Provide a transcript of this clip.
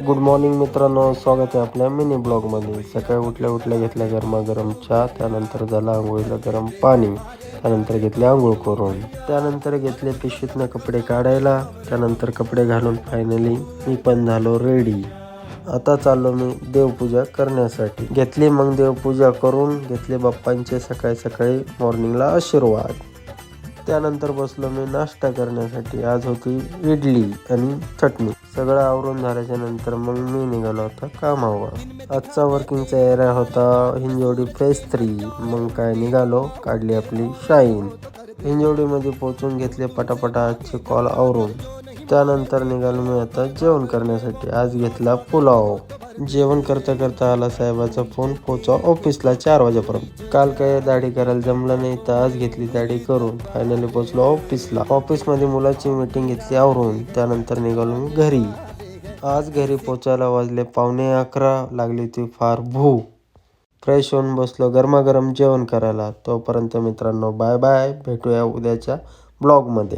Good morning मित्रांनो, स्वागत आहे आपल्या मिनी ब्लॉगमध्ये. सकाळी उठल्या घेतल्या गरमागरम चहा, त्यानंतर झालं आंघोळीला गरम पाणी, त्यानंतर घेतले आंघोळ करून, त्यानंतर घेतले पिशवीतनं कपडे काढायला, त्यानंतर कपडे घालून फायनली मी पण झालो रेडी. आता चाललो मी देवपूजा करण्यासाठी. घेतली मग देवपूजा करून घेतले बाप्पांचे सकाळी सकाळी मॉर्निंगला आशीर्वाद. त्यानंतर बसलो मी नाश्ता करण्यासाठी. आज होती इडली आणि चटणी. सगळं आवरून झाल्याच्या नंतर मग मी निघालो होता कामावर. आजचा वर्किंगचा एरिया होता हिंजवडी फेज 3. मग काय निघालो, काढली आपली शाईन. हिंजवडीमध्ये पोहोचून घेतले पटापटा आजचे कॉल आवरून. त्यानंतर निघालो मी आता जेवण करण्यासाठी. आज घेतला पुलाव. जेवण करता करता आला साहेबाचा फोन, पोहोचा ऑफिसला 4 वाजेपर्यंत. काल काय दाढी करायला जमलं नाही, तर आज घेतली दाढी करून फायनली पोहोचलो ऑफिसला. ऑफिसमध्ये मुलाची मीटिंग घेतली आवरून. त्यानंतर निघालो मी घरी. आज घरी पोचायला वाजले 11:15. लागली होती फार भूक. फ्रेश होऊन बसलो गरमागरम जेवण करायला. तोपर्यंत मित्रांनो बाय बाय, भेटूया उद्याच्या ब्लॉगमध्ये.